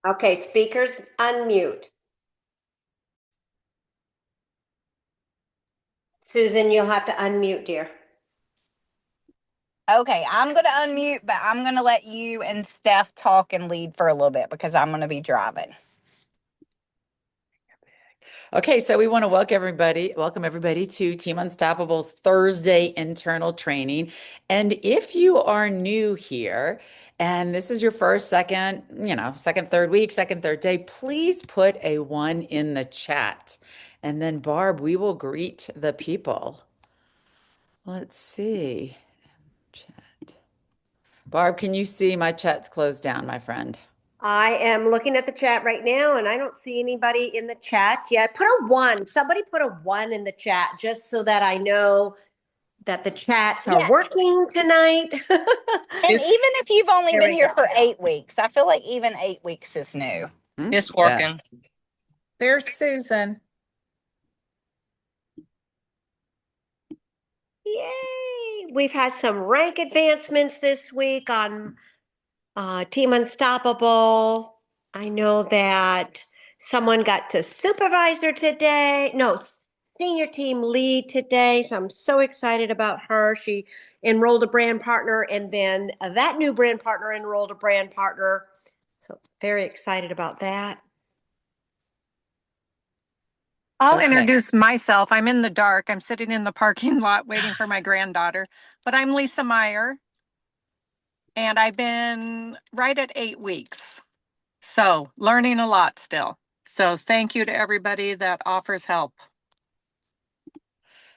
Okay, speakers unmute. Susan, you'll have to unmute, dear. Okay, I'm going to unmute, but I'm going to let you and Steph talk and lead for a little bit because I'm going to be driving. Okay, so we want to welcome everybody to Team Unstoppable's Thursday internal training. And if you are new here and this is your first, second, third week, second, third day, please put a 1 in the chat. And then Barb, we will greet the people. Let's see. Chat. Barb, can you see my chat's closed down, my friend? I am looking at the chat right now and I don't see anybody in the chat yet. Put a 1. Somebody put a 1 in the chat just so that I know that the chats are Yeah. working tonight. And even if you've only There been we here go. for 8 weeks, I feel like even 8 weeks is new. It's working. Yes. There's Susan. Yay! We've had some rank advancements this week on Team Unstoppable. I know that someone got to supervisor today. No, senior team lead today. So I'm so excited about her. She enrolled a brand partner, and then that new brand partner enrolled a brand partner. So very excited about that. I'll Okay. introduce myself. I'm in the dark. I'm sitting in the parking lot waiting for my granddaughter. But I'm Lisa Meyer, and I've been right at 8 weeks. So learning a lot still. So thank you to everybody that offers help.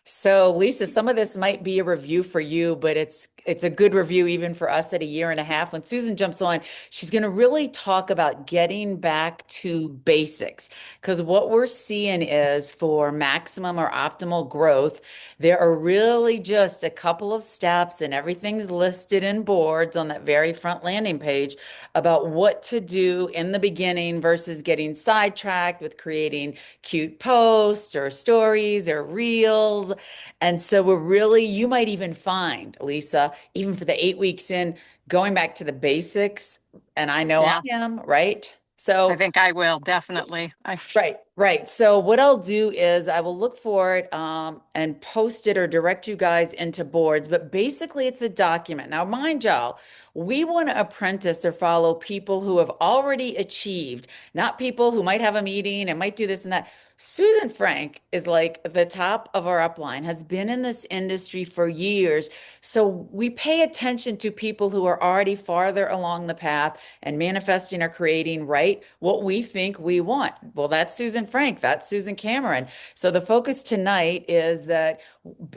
So, Lisa, some of this might be a review for you, but it's a good review even for us at a year and a half. When Susan jumps on, she's going to really talk about getting back to basics because what we're seeing is for maximum or optimal growth, there are really just a couple of steps and everything's listed in boards on that very front landing page about what to do in the beginning versus getting sidetracked with creating cute posts or stories or reels. And so you might even find, Lisa, even for the 8 weeks in, going back to the basics. And I know I am, right? I think I will definitely. Right. So what I'll do is I will look for it and post it or direct you guys into boards. But basically, it's a document. Now, mind y'all, we want to apprentice or follow people who have already achieved, not people who might have a meeting and might do this and that. Susan Frank is like the top of our upline, has been in this industry for years. So we pay attention to people who are already farther along the path and manifesting or creating, right, what we think we want. Well, that's Susan Frank, that's Susan Cameron. So the focus tonight is that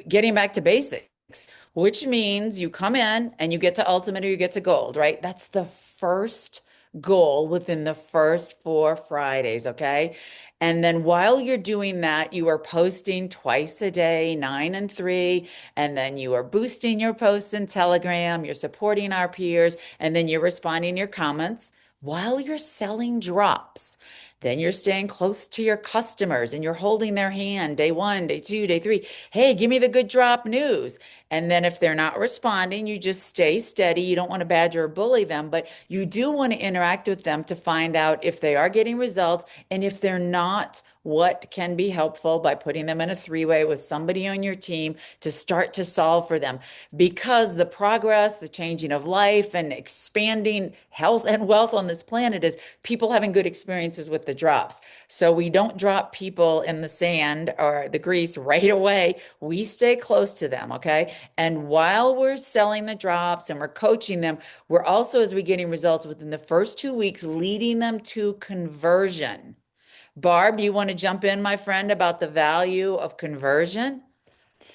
getting back to basics, which means you come in and you get to ultimate or you get to gold, right? That's the first goal within the first 4 Fridays, okay? And then while you're doing that, you are posting twice a day, 9 and 3, and then you are boosting your posts in Telegram, you're supporting our peers, and then you're responding to your comments while you're selling drops. Then you're staying close to your customers and you're holding their hand day 1, day 2, day 3. Hey, give me the good drop news. And then if they're not responding, you just stay steady. You don't want to badger or bully them, but you do want to interact with them to find out if they are getting results. And if they're not, what can be helpful by putting them in a 3-way with somebody on your team to start to solve for them. Because the progress, the changing of life, and expanding health and wealth on this planet is people having good experiences with the drops. So we don't drop people in the sand or the grease right away. We stay close to them, okay? And while we're selling the drops and we're coaching them, we're also, as we're getting results within the first 2 weeks, leading them to conversion. Barb, you want to jump in, my friend, about the value of conversion?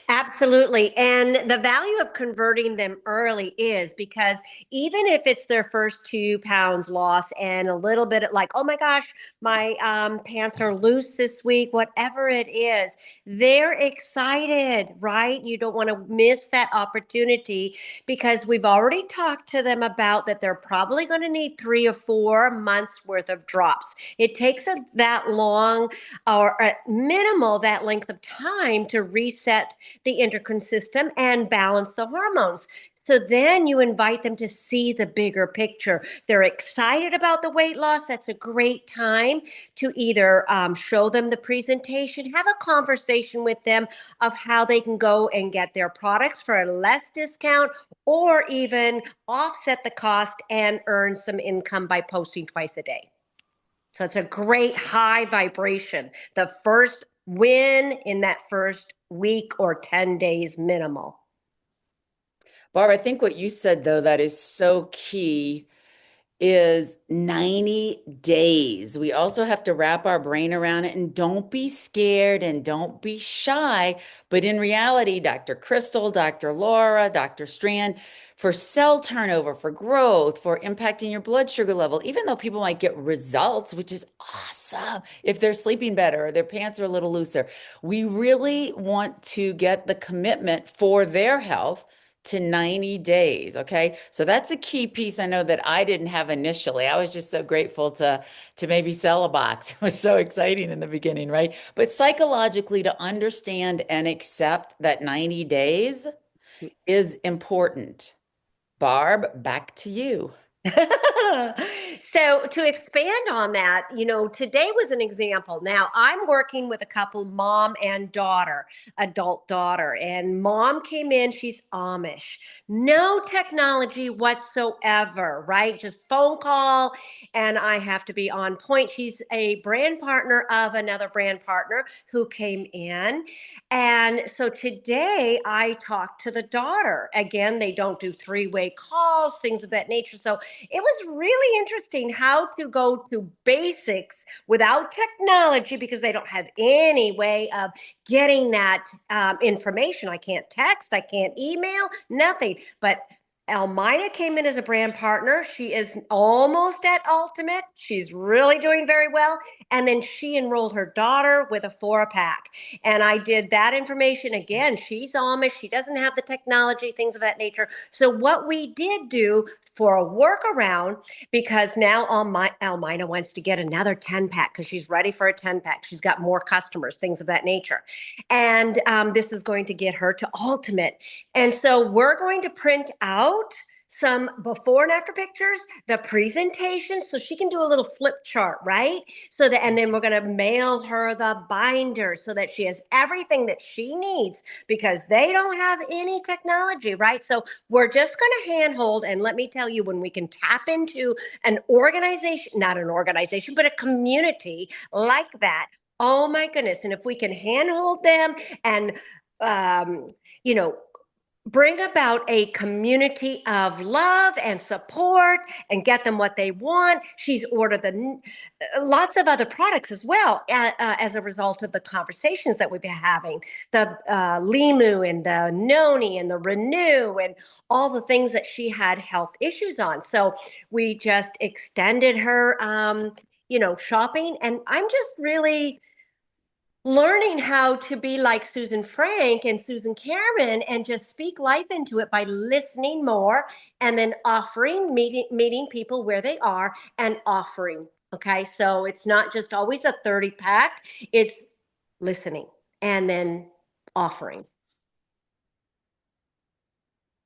Absolutely. And the value of converting them early is because even if it's their first 2 pounds loss and a little bit like, oh my gosh, my pants are loose this week, whatever it is, they're excited, right? You don't want to miss that opportunity because we've already talked to them about that they're probably going to need 3 or 4 months worth of drops. It takes that long or at minimal that length of time to reset the endocrine system and balance the hormones. So then you invite them to see the bigger picture. They're excited about the weight loss. That's a great time to either show them the presentation, have a conversation with them of how they can go and get their products for a less discount, or even offset the cost and earn some income by posting twice a day. So it's a great high vibration. The first win in that first week or 10 days minimal. Barb, I think what you said though that is so key is 90 days. We also have to wrap our brain around it, and don't be scared and don't be shy. But in reality, Dr. Crystal, Dr. Laura, Dr. Strand, for cell turnover, for growth, for impacting your blood sugar level, even though people might get results, which is awesome if they're sleeping better or their pants are a little looser, we really want to get the commitment for their health to 90 days. Okay. So that's a key piece I know that I didn't have initially. I was just so grateful to maybe sell a box. It was so exciting in the beginning, right? But psychologically to understand and accept that 90 days is important. Barb, back to you. So to expand on that, today was an example. Now I'm working with a couple, mom and daughter, adult daughter, and mom came in, she's Amish, no technology whatsoever, right? Just phone call, and I have to be on point. She's a brand partner of another brand partner who came in. And so today I talked to the daughter. Again, they don't do three-way calls, things of that nature. So it was really interesting how to go to basics without technology, because they don't have any way of getting that information. I can't text, I can't email, nothing. But Elmina came in as a brand partner. She is almost at Ultimate. She's really doing very well. And then she enrolled her daughter with a 4-pack. And I did that information again. She's Amish. She doesn't have the technology, things of that nature. So what we did do for a workaround, because now Almina wants to get another 10-pack because she's ready for a 10-pack. She's got more customers, things of that nature. And this is going to get her to Ultimate. And so we're going to print out some before and after pictures, the presentation, so she can do a little flip chart, right? So that, and then we're going to mail her the binder so that she has everything that she needs, because they don't have any technology, right? So we're just going to handhold. And let me tell you, when we can tap into an organization, not an organization, but a community like that, oh my goodness. And if we can handhold them and, you know, bring about a community of love and support and get them what they want. She's ordered lots of other products as well, as a result of the conversations that we've been having. The Limu and the Noni and the Renew and all the things that she had health issues on. So we just extended her, shopping. And I'm just really learning how to be like Susan Frank and Susan Karen and just speak life into it by listening more, and then offering, meeting people where they are and offering. Okay. So it's not just always a 30-pack, it's listening and then offering.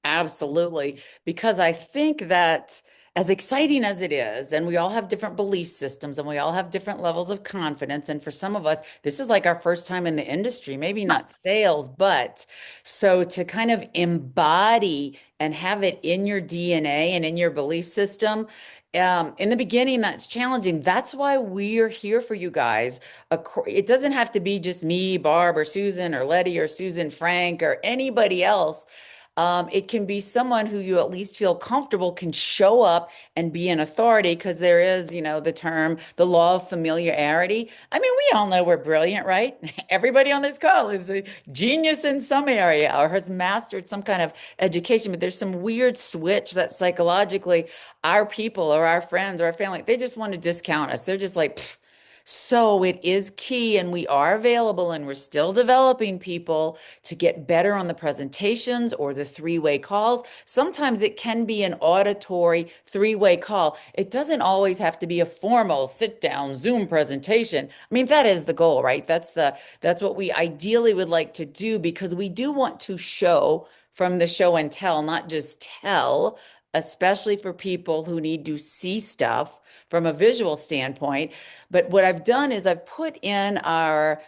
Absolutely. Because I think that as exciting as it is, and we all have different belief systems and we all have different levels of confidence. And for some of us, this is like our first time in the industry, maybe not sales, but so to kind of embody and have it in your DNA and in your belief system. In the beginning, that's challenging. That's why we're here for you guys. It doesn't have to be just me, Barb, or Susan, or Letty, or Susan Frank, or anybody else. It can be someone who you at least feel comfortable can show up and be an authority, because there is, the term, the law of familiarity. I mean, we all know we're brilliant, right? Everybody on this call is a genius in some area or has mastered some kind of education, but there's some weird switch that psychologically our people or our friends or our family, they just want to discount us. They're just like, pfft. So it is key, and we are available, and we're still developing people to get better on the presentations or the three-way calls. Sometimes it can be an auditory three-way call. It doesn't always have to be a formal sit-down Zoom presentation. I mean, that is the goal, right? That's what we ideally would like to do, because we do want to show from the show and tell, not just tell, especially for people who need to see stuff from a visual standpoint. But what I've done is I've put in our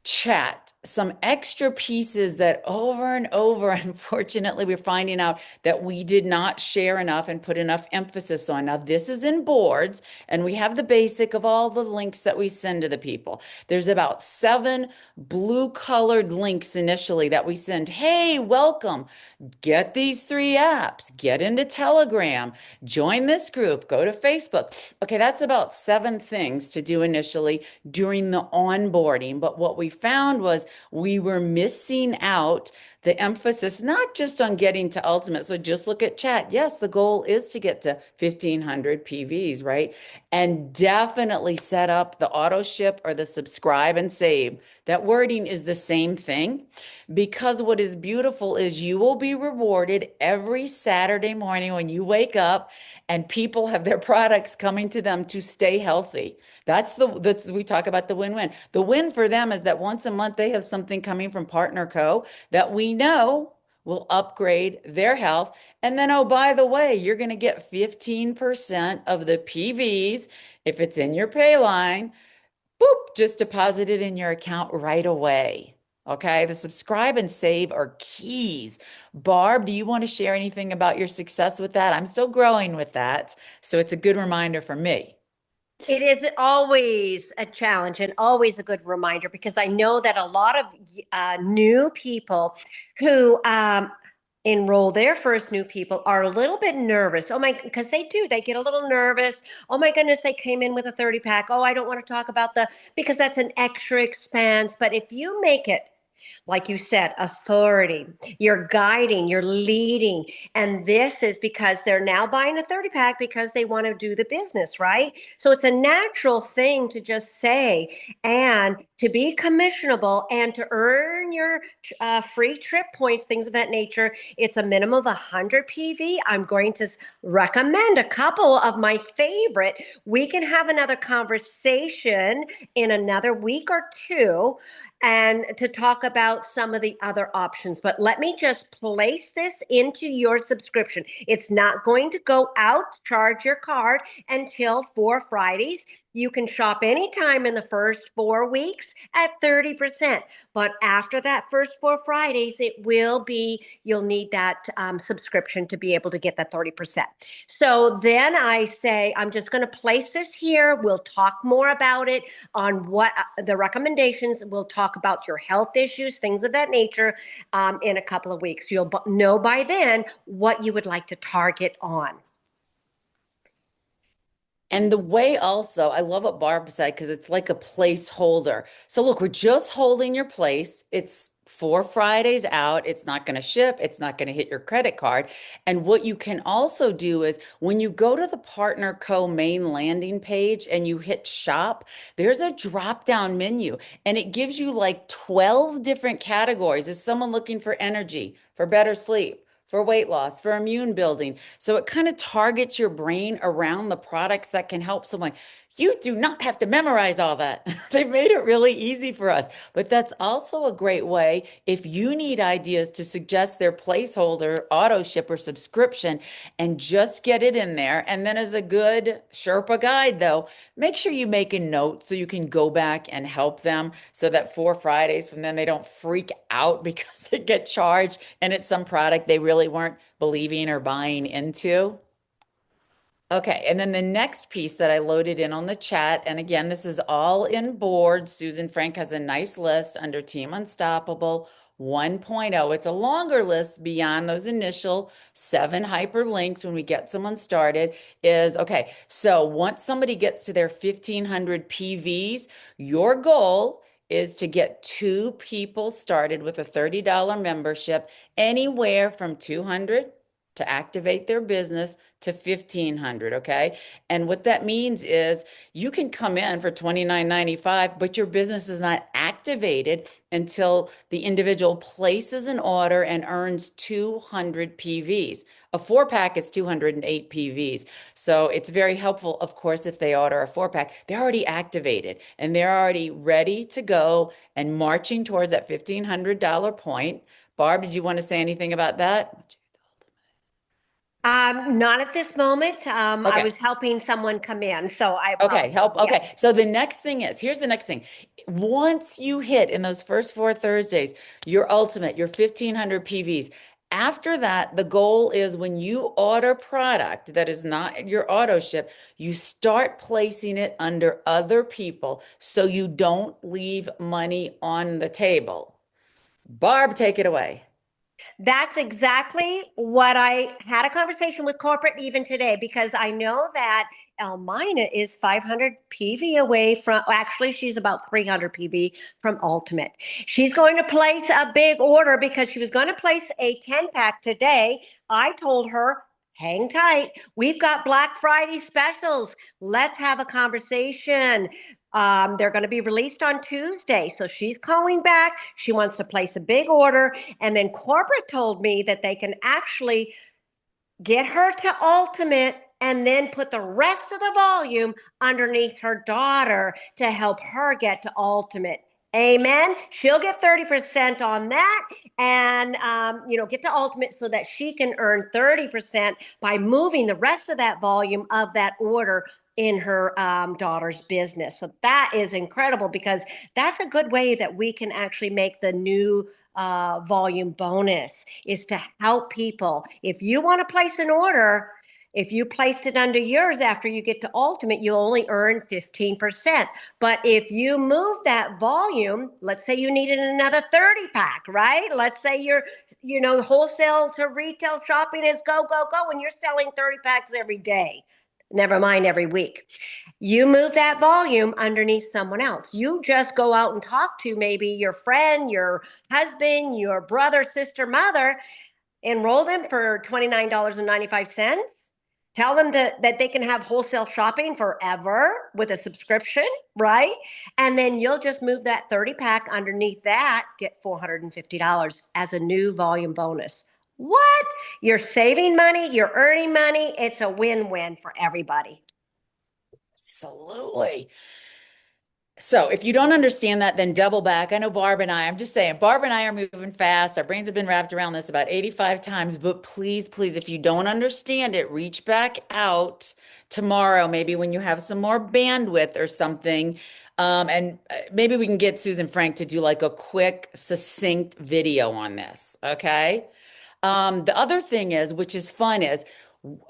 chat some extra pieces that over and over, unfortunately, we're finding out that we did not share enough and put enough emphasis on. Now, this is in boards, and we have the basic of all the links that we send to the people. There's about 7 blue colored links initially that we send. Hey, welcome. Get these 3 apps, get into Telegram, join this group, go to Facebook. Okay, that's about 7 things to do initially during the onboarding. But what we found was we were missing out the emphasis, not just on getting to ultimate. So just look at chat. Yes, the goal is to get to 1,500 PVs, right? And definitely set up the auto ship or the subscribe and save. That wording is the same thing, because what is beautiful is you will be rewarded every Saturday morning when you wake up and people have their products coming to them to stay healthy. That's we talk about the win-win. The win for them is that once a month they have something coming from Partner Co that we know will upgrade their health. And then, oh, by the way, you're going to get 15% of the PVs if it's in your pay line. Boop, just deposit it in your account right away. Okay, the subscribe and save are keys. Barb, do you want to share anything about your success with that? I'm still growing with that, so it's a good reminder for me. It is always a challenge and always a good reminder, because I know that a lot of new people who enroll their first new people are a little bit nervous. Oh my, because they get a little nervous. Oh my goodness, they came in with a 30 pack. Oh, I don't want to talk about because that's an extra expense. But if you make it, like you said, authority, you're guiding, you're leading. And this is because they're now buying a 30 pack because they want to do the business, right? So it's a natural thing to just say, and to be commissionable and to earn your free trip points, things of that nature. It's a minimum of 100 PV. I'm going to recommend a couple of my favorite. We can have another conversation in another week or two and to talk about some of the other options. But let me just place this into your subscription. It's not going to go out, charge your card until 4 Fridays. You can shop anytime in the first 4 weeks at 30%. But after that first 4 Fridays, you'll need that subscription to be able to get that 30%. So then I say, I'm just going to place this here. We'll talk more about it on what the recommendations. We'll talk about your health issues, things of that nature in a couple of weeks. You'll know by then what you would like to target on. And the way also, I love what Barb said, because it's like a placeholder. So look, we're just holding your place. It's 4 Fridays out. It's not going to ship. It's not going to hit your credit card. And what you can also do is when you go to the Partner Co main landing page and you hit shop, there's a drop down menu and it gives you like 12 different categories. Is someone looking for energy, for better sleep, for weight loss, for immune building? So it kind of targets your brain around the products that can help someone. You do not have to memorize all that. They've made it really easy for us. But that's also a great way if you need ideas to suggest their placeholder, auto ship, or subscription, and just get it in there. And then as a good Sherpa guide, though, make sure you make a note so you can go back and help them, so that 4 Fridays from then they don't freak out because they get charged and it's some product they really weren't believing or buying into. Okay, and then the next piece that I loaded in on the chat, and again, this is all in board. Susan Frank has a nice list under Team Unstoppable 1.0. It's a longer list beyond those initial 7 hyperlinks when we get someone started. Is okay, so once somebody gets to their 1,500 PVs, your goal is to get 2 people started with a $30 membership, anywhere from 200 to activate their business to 1,500, okay? And what that means is you can come in for $29.95, but your business is not activated until the individual places an order and earns 200 PVs. A 4-pack is 208 PVs. So it's very helpful, of course, if they order a 4-pack, they're already activated and they're already ready to go and marching towards that $1,500 point. Barb, did you want to say anything about that? Not at this moment. I Okay. was helping someone come in, so I Okay, apologize. help. Yeah. Okay. So the next thing is, here's the next thing. Once you hit in those first 4 Thursdays, your ultimate, your 1500 PVs, after that, the goal is when you order product that is not your auto ship, you start placing it under other people so you don't leave money on the table. Barb, take it away. That's exactly what I had a conversation with corporate even today because I know that Elmina is 500 PV away from, actually, she's about 300 PV from Ultimate. She's going to place a big order because she was going to place a 10 pack today. I told her, hang tight. We've got Black Friday specials. Let's have a conversation. They're going to be released on Tuesday. So she's calling back. She wants to place a big order. And then corporate told me that they can actually get her to ultimate and then put the rest of the volume underneath her daughter to help her get to ultimate. Amen. She'll get 30% on that and, get to ultimate so that she can earn 30% by moving the rest of that volume of that order in her daughter's business. So that is incredible because that's a good way that we can actually make the new volume bonus is to help people. If you want to place an order, if you placed it under yours after you get to ultimate, you only earn 15%. But if you move that volume, let's say you needed another 30 pack, right? Let's say you're, wholesale to retail shopping is go, go, go, and you're selling 30 packs every day. Never mind every week. You move that volume underneath someone else. You just go out and talk to maybe your friend, your husband, your brother, sister, mother, enroll them for $29.95. Tell them that they can have wholesale shopping forever with a subscription, right? And then you'll just move that 30 pack underneath that, get $450 as a new volume bonus. What? You're saving money, you're earning money. It's a win-win for everybody. Absolutely. So if you don't understand that, then double back. I know I'm just saying, Barb and I are moving fast. Our brains have been wrapped around this about 85 times, but please, please, if you don't understand it, reach back out tomorrow, maybe when you have some more bandwidth or something. And maybe we can get Susan Frank to do like a quick, succinct video on this. Okay. The other thing is, which is fun, is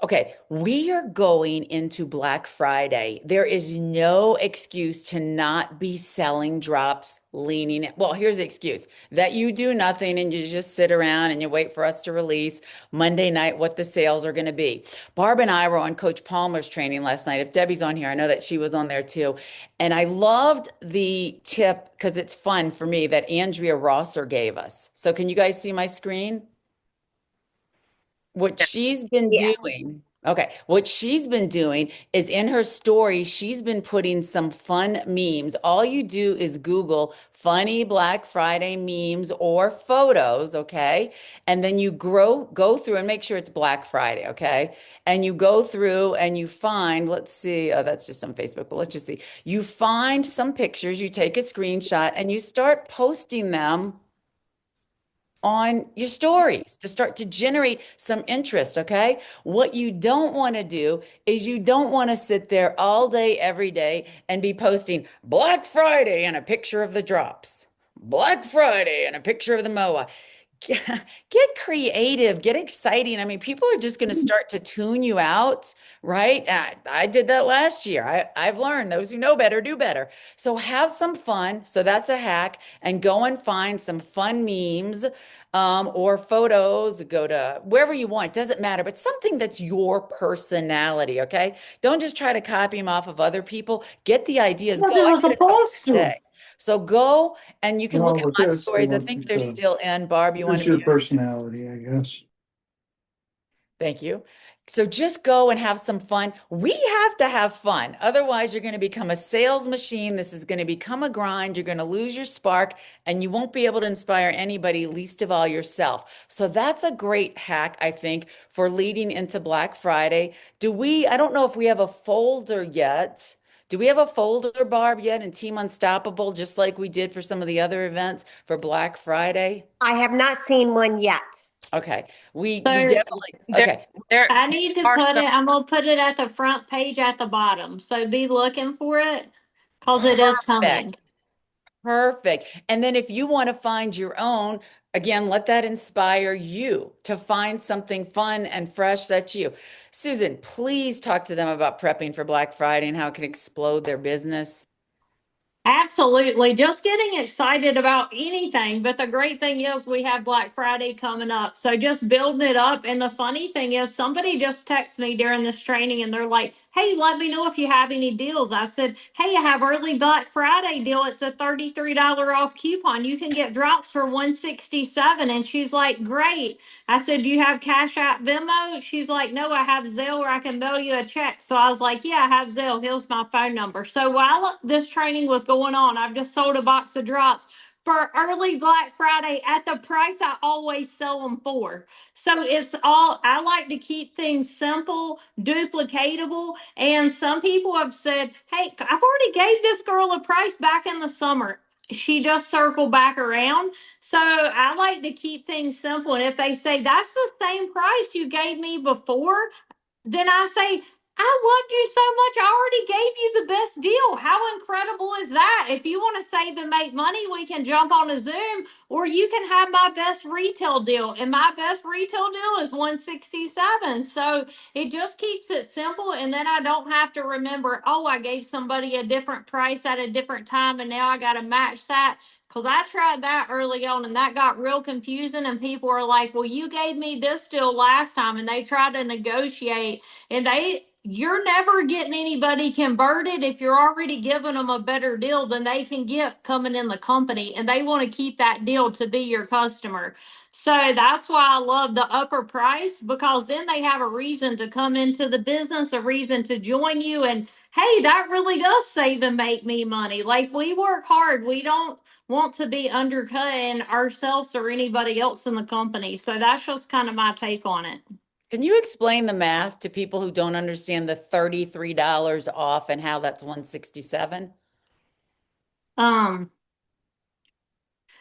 okay, we are going into Black Friday. There is no excuse to not be selling drops, leaning. Well, here's the excuse that you do nothing and you just sit around and you wait for us to release Monday night what the sales are going to be. Barb and I were on Coach Palmer's training last night. If Debbie's on here, I know that she was on there too. And I loved the tip because it's fun for me that Andrea Rosser gave us. So can you guys see my screen? What she's been Yes. doing, okay, what she's been doing is in her story, she's been putting some fun memes. All you do is Google funny Black Friday memes or photos, okay? And then you go through and make sure it's Black Friday, okay? And you go through and you find, let's see, oh, that's just on Facebook, but let's just see. You find some pictures, you take a screenshot, and you start posting them on your stories to start to generate some interest. Okay. What you don't want to do is you don't want to sit there all day, every day and be posting Black Friday and a picture of the drops, Black Friday and a picture of the MOA. Get creative, get exciting. I mean, people are just going to start to tune you out, right? I did that last year. I've learned those who know better do better. So have some fun. So that's a hack. And go and find some fun memes or photos. Go to wherever you want. Doesn't matter, but something that's your personality. Okay. Don't just try to copy them off of other people. Get the ideas. Well, Go. they I were did a couple supposed to. today. So go and you can look No, at with my this, they stories. I want think you they're to. still in. Barb, you want It's to your mute? personality, I guess. Thank you. So just go and have some fun. We have to have fun. Otherwise, you're going to become a sales machine. This is going to become a grind. You're going to lose your spark and you won't be able to inspire anybody, least of all yourself. So that's a great hack, I think, for leading into Black Friday. I don't know if we have a folder yet Do we have a folder, Barb, yet in Team Unstoppable, just like we did for some of the other events for Black Friday? I have not seen one yet. Okay, we So definitely, okay. There I need to are put some it, I'm gonna put it at the front page at the bottom. So be looking for it because it is coming. Perfect. Perfect. And then if you want to find your own, again, let that inspire you to find something fun and fresh that's you. Susan, please talk to them about prepping for Black Friday and how it can explode their business. Absolutely. Just getting excited about anything. But the great thing is we have Black Friday coming up. So just building it up. And the funny thing is somebody just texted me during this training and they're like, hey, let me know if you have any deals. I said, hey, I have early Black Friday deal. It's a $33 off coupon. You can get drops for 167. And she's like, great. I said, do you have Cash App Venmo? She's like, no, I have Zelle where I can mail you a check. So I was like, yeah, I have Zelle. Here's my phone number. So while this training was going on, I've just sold a box of drops for early Black Friday at the price I always sell them for. So it's all, I like to keep things simple, duplicatable. And some people have said, hey, I've already gave this girl a price back in the summer. She just circled back around. So I like to keep things simple. And if they say that's the same price you gave me before, then I say, I loved you so much. I already gave you the best deal. How incredible is that? If you want to save and make money, we can jump on a Zoom or you can have my best retail deal. And my best retail deal is 167. So it just keeps it simple. And then I don't have to remember, oh, I gave somebody a different price at a different time and now I got to match that. Because I tried that early on and that got real confusing. And people are like, well, you gave me this deal last time. And they tried to negotiate and you're never getting anybody converted if you're already giving them a better deal than they can get coming in the company. And they want to keep that deal to be your customer. So that's why I love the upper price because then they have a reason to come into the business, a reason to join you. And hey, that really does save and make me money. Like we work hard. We don't want to be undercutting ourselves or anybody else in the company. So that's just kind of my take on it. Can you explain the math to people who don't understand the $33 off and how that's 167? Um,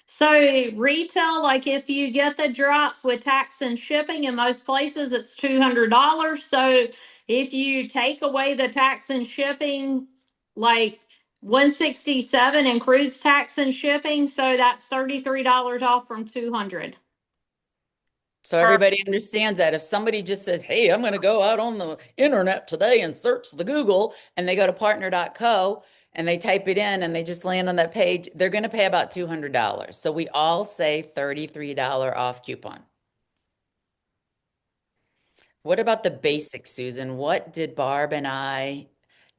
so retail, like if you get the drops with tax and shipping, in most places it's $200. So if you take away the tax and shipping, like 167 includes tax and shipping, so that's $33 off from 200. So everybody understands that if somebody just says, hey, I'm going to go out on the internet today and search the Google and they go to partner.co and they type it in and they just land on that page, they're going to pay about $200. So we all say $33 off coupon. What about the basics, Susan? What did Barb and I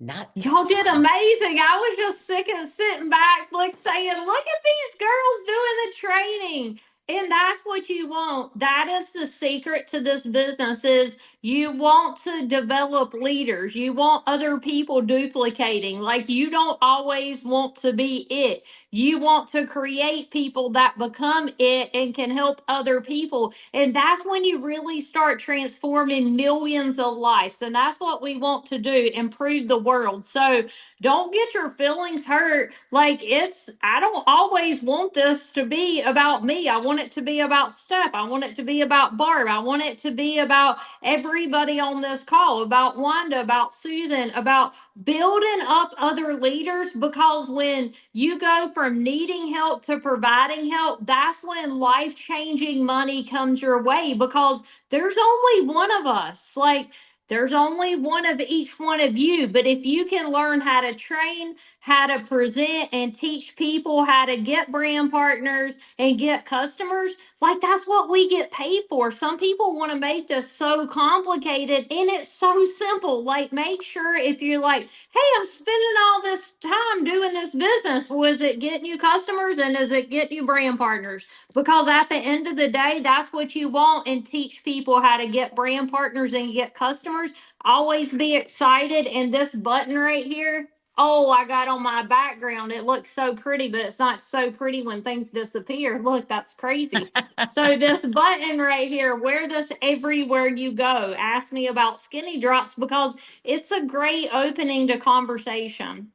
not Y'all did amazing. I was just sick of sitting back, like saying, look at these girls doing the training. And that's what you want. That is the secret to this business is you want to develop leaders. You want other people duplicating. Like you don't always want to be it. You want to create people that become it and can help other people. And that's when you really start transforming millions of lives. And that's what we want to do, improve the world. So don't get your feelings hurt. Like I don't always want this to be about me. I want it to be about Steph. I want it to be about Barb. I want it to be about everybody on this call, about Wanda, about Susan, about building up other leaders because when you go from needing help to providing help, that's when life changing money comes your way because there's only one of us. Like, there's only one of each one of you. But if you can learn how to train, how to present, and teach people how to get brand partners and get customers, like that's what we get paid for. Some people want to make this so complicated and it's so simple. Like, make sure if you're like, hey, I'm spending all this time doing this business, was it getting you customers and is it getting you brand partners? Because at the end of the day, that's what you want and teach people how to get brand partners and get customers. Always be excited. And this button right here, oh, I got on my background. It looks so pretty, but it's not so pretty when things disappear. Look, that's crazy. So this button right here, wear this everywhere you go. Ask me about skinny drops because it's a great opening to conversation.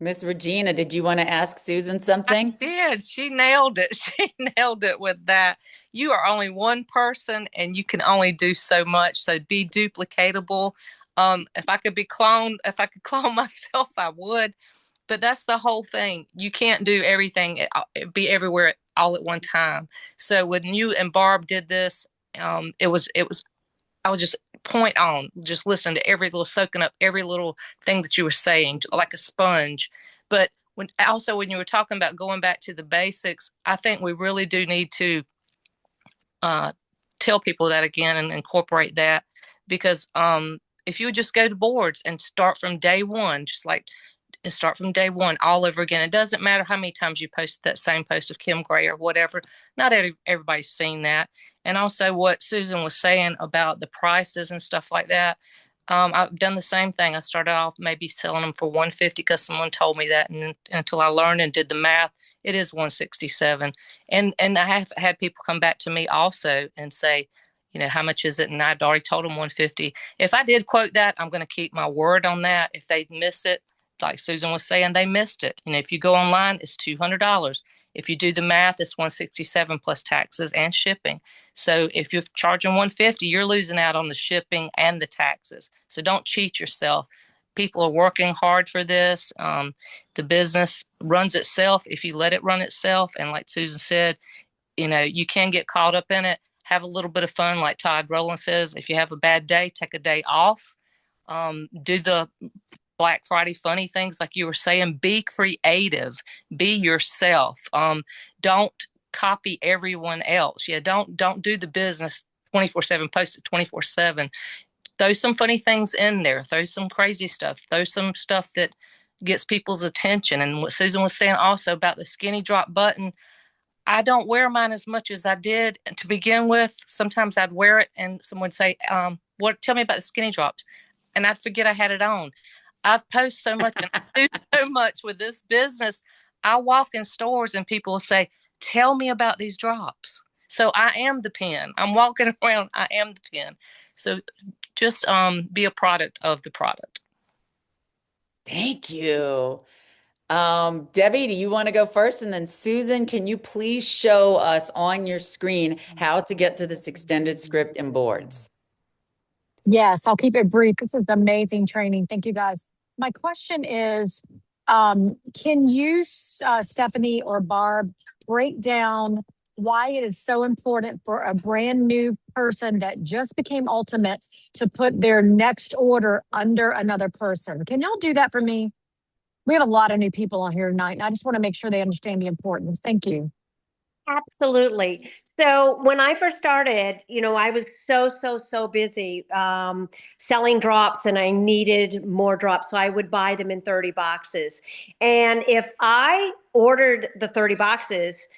Miss Regina, did you want to ask Susan something? Did. She nailed it. She nailed it with that. You are only one person and you can only do so much. So be duplicatable. If I could be cloned, if I could clone myself, I would. But that's the whole thing. You can't do everything, be everywhere all at one time. So when you and Barb did this, it was I would just point on, just listen to every little, soaking up every little thing that you were saying, like a sponge. But when you were talking about going back to the basics, I think we really do need to uh, tell people that again and incorporate that because if you would just go to boards and start from day one, just like and start from day one all over again. It doesn't matter how many times you post that same post of Kim Gray or whatever. Not everybody's seen that. And also what Susan was saying about the prices and stuff like that. I've done the same thing. I started off maybe selling them for 150 because someone told me that, and until I learned and did the math, it is 167. And I have had people come back to me also and say, how much is it? And I'd already told them 150. If I did quote that, I'm going to keep my word on that. If they miss it, like Susan was saying, they missed it. If you go online, it's $200. If you do the math, it's 167 plus taxes and shipping. So if you're charging 150, you're losing out on the shipping and the taxes. So don't cheat yourself. People are working hard for this. The business runs itself if you let it run itself. And like Susan said, you can get caught up in it. Have a little bit of fun, like Todd Rowland says. If you have a bad day, take a day off. Do the Black Friday funny things like you were saying. Be creative, be yourself. Don't copy everyone else. Yeah, don't do the business 24/7, post it 24/7. Throw some funny things in there, throw some crazy stuff, throw some stuff that gets people's attention. And what Susan was saying also about the skinny drop button, I don't wear mine as much as I did to begin with. Sometimes I'd wear it and someone would say, tell me about the skinny drops. And I'd forget I had it on. I've posted so much and I do so much with this business. I walk in stores and people will say, tell me about these drops. So I am the pen. I'm walking around. I am the pen. So just be a product of the product. Thank you. Debbie, do you want to go first? And then Susan, can you please show us on your screen how to get to this extended script and boards? Yes, I'll keep it brief. This is amazing training. Thank you, guys. My question is, can you, Stephanie or Barb, break down why it is so important for a brand new person that just became Ultimate to put their next order under another person? Can y'all do that for me? We have a lot of new people on here tonight, and I just want to make sure they understand the importance. Thank you. Absolutely. So when I first started, I was so busy selling drops and I needed more drops. So I would buy them in 30 boxes. And if I ordered the 30 boxes,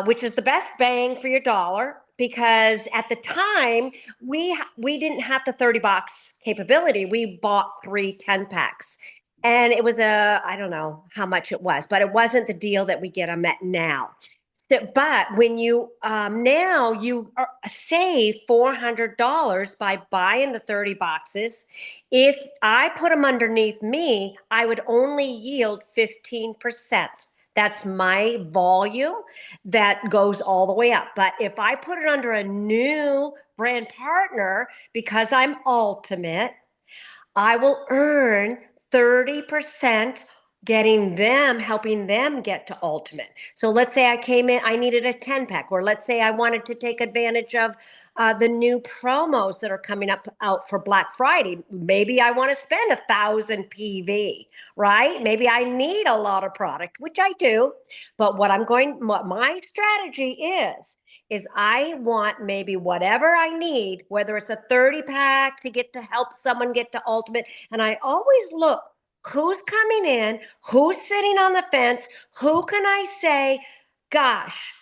which is the best bang for your dollar, because at the time we didn't have the 30 box capability. We bought 3 10-packs. And it was I don't know how much it was, but it wasn't the deal that we get them at now. But when you now you save $400 by buying the 30 boxes. If I put them underneath me, I would only yield 15%. That's my volume that goes all the way up. But if I put it under a new brand partner, because I'm Ultimate, I will earn 30% helping them get to Ultimate. So let's say I came in, I needed a 10-pack, or let's say I wanted to take advantage of the new promos that are coming out for Black Friday. Maybe I want to spend 1,000 PV, right? Maybe I need a lot of product, which I do. But what my strategy is I want maybe whatever I need, whether it's a 30-pack to help someone get to Ultimate. And I always look who's coming in, who's sitting on the fence, who can I say, gosh,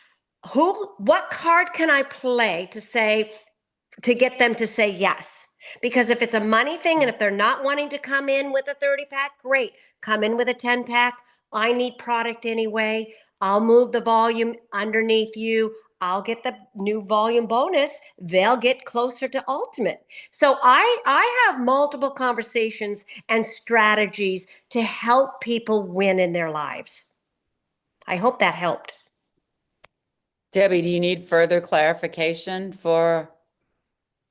what card can I play to get them to say yes? Because if it's a money thing and if they're not wanting to come in with a 30 pack, great. Come in with a 10 pack. I need product anyway. I'll move the volume underneath you. I'll get the new volume bonus. They'll get closer to ultimate. So I have multiple conversations and strategies to help people win in their lives. I hope that helped. Debbie, do you need further clarification for?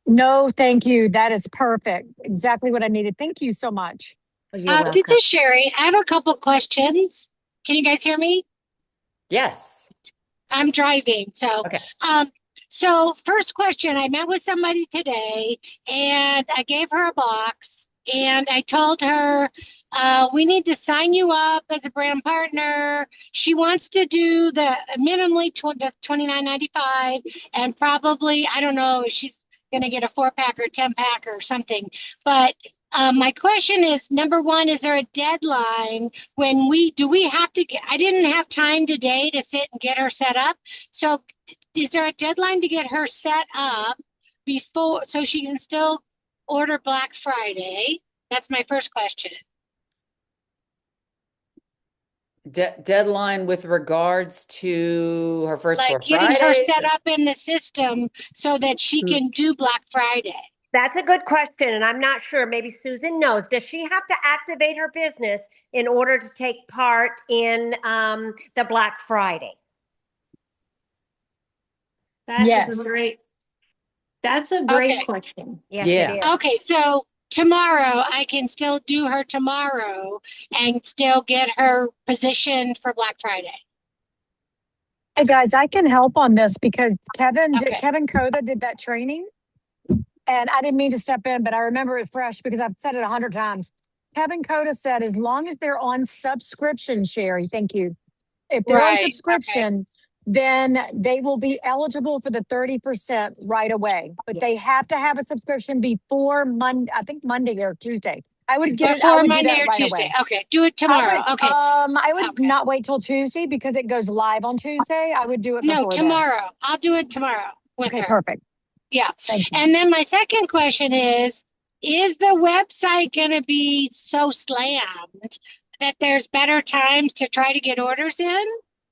No, thank you. That is perfect. Exactly what I needed. Thank you so much. Oh, you're This welcome. is Sherry. I have a couple questions. Can you guys hear me? Yes. I'm driving. Okay. So first question, I met with somebody today and I gave her a box and I told her, we need to sign you up as a brand partner. She wants to do the minimally $29.95 and probably, I don't know if she's going to get a 4-pack or 10-pack or something. But my question is, number one, is there a deadline when do we have to get, I didn't have time today to sit and get her set up. So is there a deadline to get her set up before so she can still order Black Friday? That's my first question. Deadline with regards to her first Like four getting her Fridays? set up in the system so that she can do Black Friday. That's a good question, and I'm not sure. Maybe Susan knows. Does she have to activate her business in order to take part in the Black Friday? That is Yes. that's a great Okay. question. Yes, it Yes. is. Okay, so tomorrow I can still do her tomorrow and still get her positioned for Black Friday. Hey guys, I can help on this because Okay. Kevin Coda did that training. And I didn't mean to step in, but I remember it fresh because I've said it 100 times. Kevin Coda said, as long as they're on subscription, Sherry, thank you. If they're on Right. Okay. subscription, then they will be eligible for the 30% right away. But they have to have a subscription before Monday, I think Monday or Tuesday. I would do Before Monday that or right Tuesday. away. Okay. Do it tomorrow. Okay. I would Okay. not wait till Tuesday because it goes live on Tuesday. I would do it No, before then. tomorrow. I'll do it tomorrow with Okay, her. perfect. Yeah. Thank you. And then my second question is the website going to be so slammed that there's better times to try to get orders in?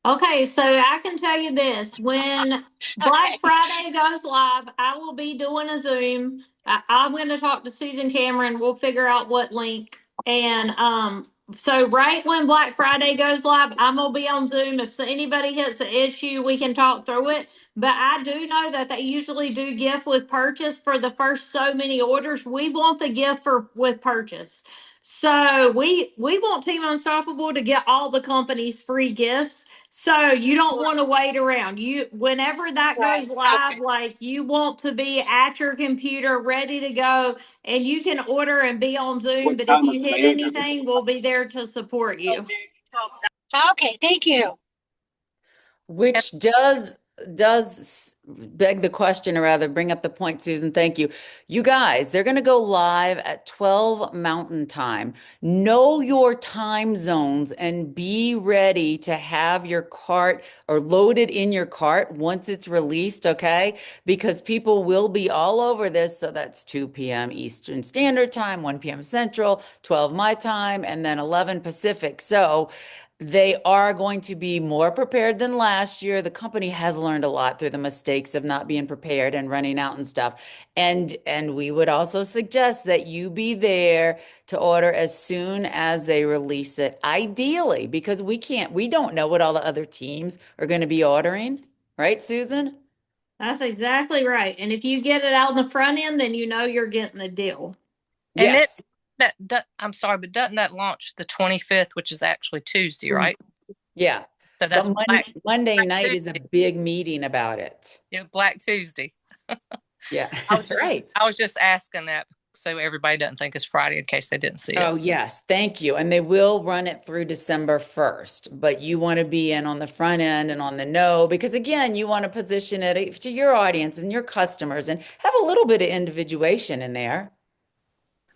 Okay, so I can tell you this. When Black Okay. Friday goes live, I will be doing a Zoom. I'm going to talk to Susan Cameron. We'll figure out what link. And so right when Black Friday goes live, I'm going to be on Zoom. If anybody hits an issue, we can talk through it. But I do know that they usually do gift with purchase for the first so many orders. We want the gift with purchase. So we want Team Unstoppable to get all the companies free gifts. So you don't want to wait around. Whenever that Right. goes live, Okay. like you want to be at your computer ready to go and you can order and be on Zoom. But if you hit anything, we'll be there to support you. Okay. Thank you. Which does beg the question, or rather bring up the point, Susan. Thank you. You guys, they're going to go live at 12 Mountain Time. Know your time zones and be ready to have your cart or loaded in your cart once it's released, okay? Because people will be all over this. So that's 2 p.m. Eastern Standard Time, 1 p.m. Central, 12 my time, and then 11 Pacific. So they are going to be more prepared than last year. The company has learned a lot through the mistakes of not being prepared and running out and stuff. And we would also suggest that you be there to order as soon as they release it, ideally, because we don't know what all the other teams are going to be ordering, right, Susan? That's exactly right. And if you get it out in the front end, then you know you're getting a deal. And Yes. I'm sorry, but doesn't that launch the 25th, which is actually Tuesday, right? Yeah. So that's But Monday night is a big meeting about it. Black Tuesday. Yeah, that's right. I was just asking that so everybody doesn't think it's Friday in case they didn't see it. Oh, yes. Thank you. And they will run it through December 1st, but you want to be in on the front end and on the know because, again, you want to position it to your audience and your customers and have a little bit of individuation in there.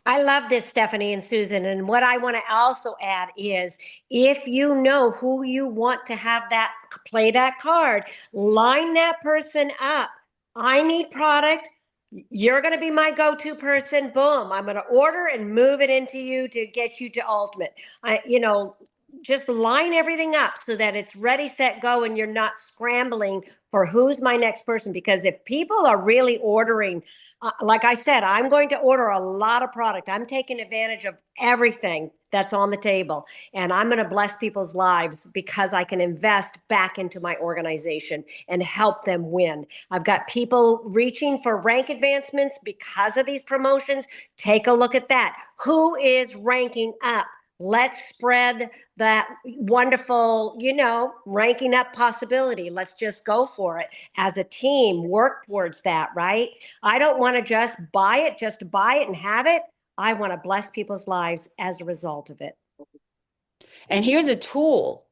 I love this, Stephanie and Susan. And what I want to also add is if you know who you want to have that play that card, line that person up. I need product. You're going to be my go-to person. Boom. I'm going to order and move it into you to get you to ultimate. Just line everything up so that it's ready, set, go, and you're not scrambling for who's my next person. Because if people are really ordering, like I said, I'm going to order a lot of product. I'm taking advantage of everything that's on the table. And I'm going to bless people's lives because I can invest back into my organization and help them win. I've got people reaching for rank advancements because of these promotions. Take a look at that. Who is ranking up? Let's spread that wonderful, ranking up possibility. Let's just go for it as a team, work towards that, right? I don't want to just to buy it and have it. I want to bless people's lives as a result of it. And here's a tool.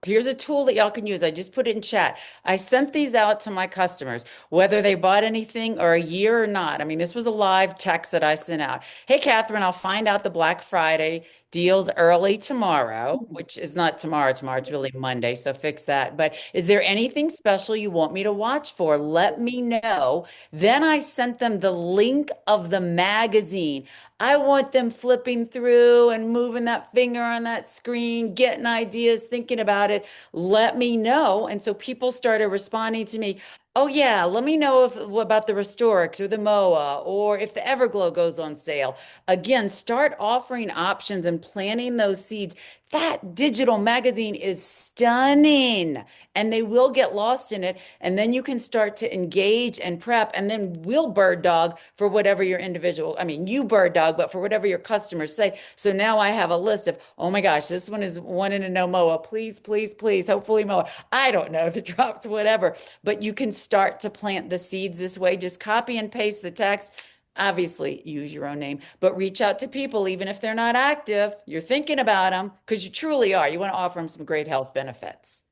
Here's a tool that y'all can use. I just put it in chat. I sent these out to my customers, whether they bought anything or a year or not. I mean, this was a live text that I sent out. Hey, Catherine, I'll find out the Black Friday deals early tomorrow, which is not tomorrow. Tomorrow, it's really Monday, so fix that. But is there anything special you want me to watch for? Let me know. Then I sent them the link of the magazine. I want them flipping through and moving that finger on that screen, getting ideas, thinking about it. Let me know. And so people started responding to me. Oh yeah, let me know about the Restorix or the MOA or if the Everglow goes on sale. Again, start offering options and planting those seeds. That digital magazine is stunning and they will get lost in it. And then you can start to engage and prep. And then we'll bird dog for whatever your individual, I mean, you bird dog, but for whatever your customers say. So now I have a list of, oh my gosh, this one is wanting to know MOA. Please, please, please. Hopefully MOA. I don't know if it drops, whatever. But you can start to plant the seeds this way. Just copy and paste the text. Obviously, use your own name, but reach out to people, even if they're not active. You're thinking about them because you truly are. You want to offer them some great health benefits.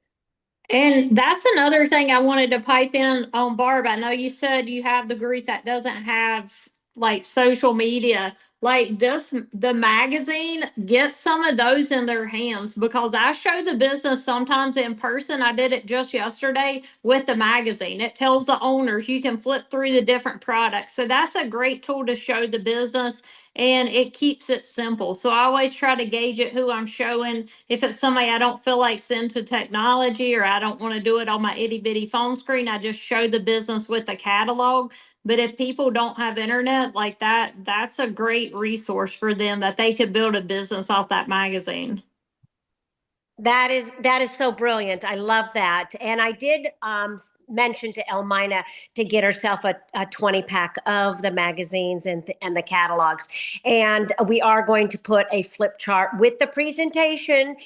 And that's another thing I wanted to pipe in on Barb. I know you said you have the group that doesn't have like social media. Like this, the magazine, get some of those in their hands because I show the business sometimes in person. I did it just yesterday with the magazine. It tells the owners you can flip through the different products. So that's a great tool to show the business and it keeps it simple. So I always try to gauge it who I'm showing. If it's somebody I don't feel like's into technology or I don't want to do it on my itty bitty phone screen, I just show the business with the catalog. But if people don't have internet like that, that's a great resource for them that they could build a business off that magazine. That is so brilliant. I love that. And I did mention to Elmina to get herself a 20 pack of the magazines and the catalogs. And we are going to put a flip chart with the presentation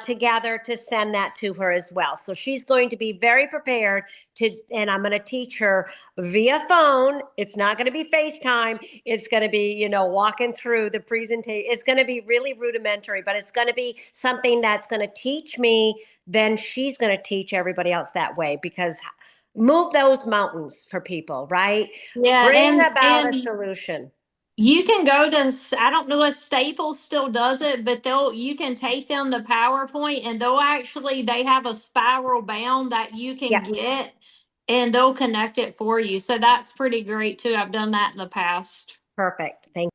together to send that to her as well. So she's going to be very prepared and I'm going to teach her via phone. It's not going to be FaceTime. It's going to be, walking through the presentation. It's going to be really rudimentary, but it's going to be something that's going to teach me. Then she's going to teach everybody else that way because move those mountains for people, right? Yeah, Bring and about a and solution. you can go to, I don't know if Staples still does it, but you can take them the PowerPoint and they have a spiral bound that you can Yeah, get and they'll connect it for you. So that's pretty great too. I've done that in the past. perfect. Thank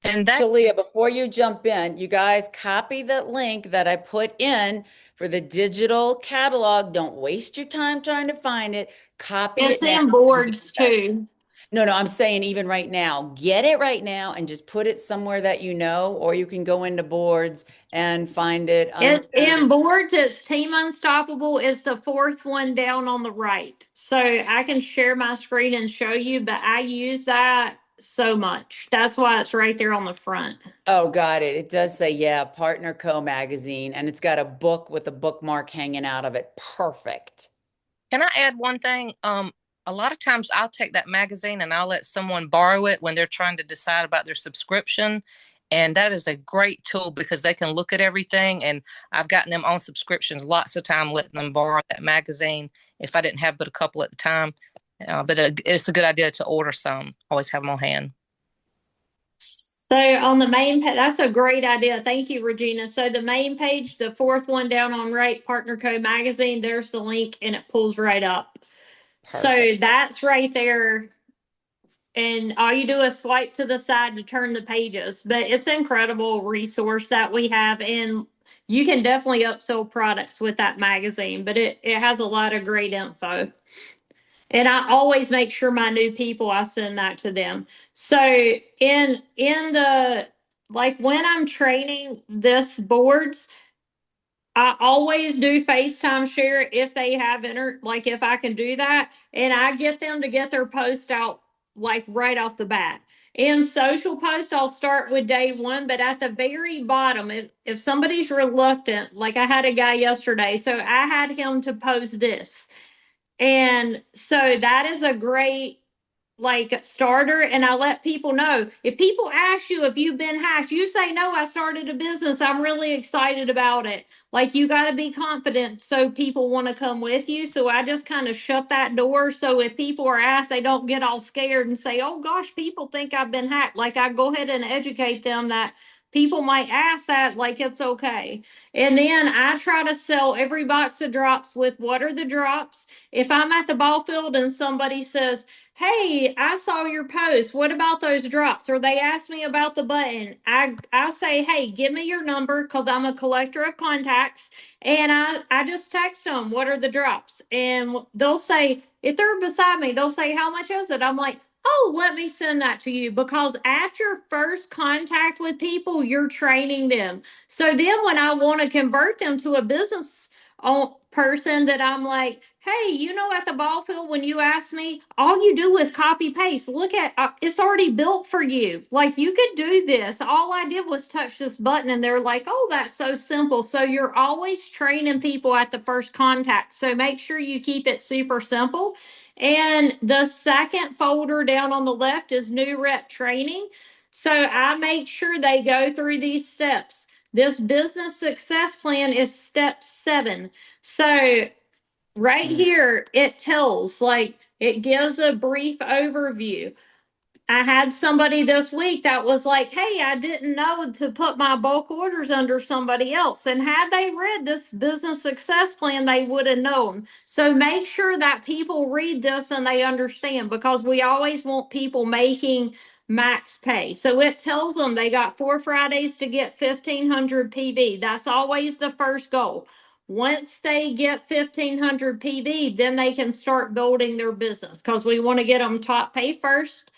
And that Talia, before you jump in, you guys copy that link that I put in for the digital catalog. Don't waste your time trying to find it. Copy It's it now. in boards too. No, no, I'm saying even right now, get it right now and just put it somewhere that you know, or you can go into boards and find it under. In boards, it's Team Unstoppable is the fourth one down on the right. So I can share my screen and show you, but I use that so much. That's why it's right there on the front. Oh, got it. It does say, yeah, Partner Co magazine, and it's got a book with a bookmark hanging out of it. Perfect. Can I add one thing? A lot of times I'll take that magazine and I'll let someone borrow it when they're trying to decide about their subscription. And that is a great tool because they can look at everything. And I've gotten them on subscriptions lots of time, letting them borrow that magazine if I didn't have but a couple at the time. But it's a good idea to order some, always have them on hand. So on the main page, that's a great idea. Thank you, Regina. So the main page, the fourth one down on right, Partner Co magazine, there's the link and it pulls right up. Perfect. So that's right there. and all you do is swipe to the side to turn the pages. But it's an incredible resource that we have, and you can definitely upsell products with that magazine, but it has a lot of great info. And I always make sure my new people, I send that to them. So in the, like when I'm training this boards, I always do FaceTime share if they have like if I can do that. And I get them to get their post out like right off the bat. In social post, I'll start with day one, but at the very bottom, if somebody's reluctant, like I had a guy yesterday, so I had him to post this. And so that is a great like starter. And I let people know, if people ask you if you've been hacked, you say, no, I started a business, I'm really excited about it. Like you got to be confident so people want to come with you. So I just kind of shut that door, so if people are asked, they don't get all scared and say, oh gosh, people think I've been hacked. Like I go ahead and educate them that people might ask that, like it's okay. And then I try to sell every box of drops with what are the drops. If I'm at the ball field and somebody says, hey, I saw your post, what about those drops? Or they ask me about the button, I say, hey, give me your number, because I'm a collector of contacts. And I just text them, what are the drops? And they'll say, if they're beside me, they'll say, how much is it? I'm like, oh, let me send that to you. Because at your first contact with people, you're training them. So then when I want to convert them to a business person, that I'm like, hey, at the ball field, when you ask me, all you do is copy paste. Look at it's already built for you. Like you could do this. All I did was touch this button, and they're like, oh, that's so simple. So you're always training people at the first contact. So make sure you keep it super simple. And the second folder down on the left is new rep training. So I make sure they go through these steps. This business success plan is step 7. So right here, it tells, like, it gives a brief overview. I had somebody this week that was like, hey, I didn't know to put my bulk orders under somebody else. And had they read this business success plan, they would have known. So make sure that people read this and they understand, because we always want people making max pay. So it tells them they got 4 Fridays to get 1,500 PV. That's always the first goal. Once they get 1,500 PV, then they can start building their business, because we want to get them top pay first,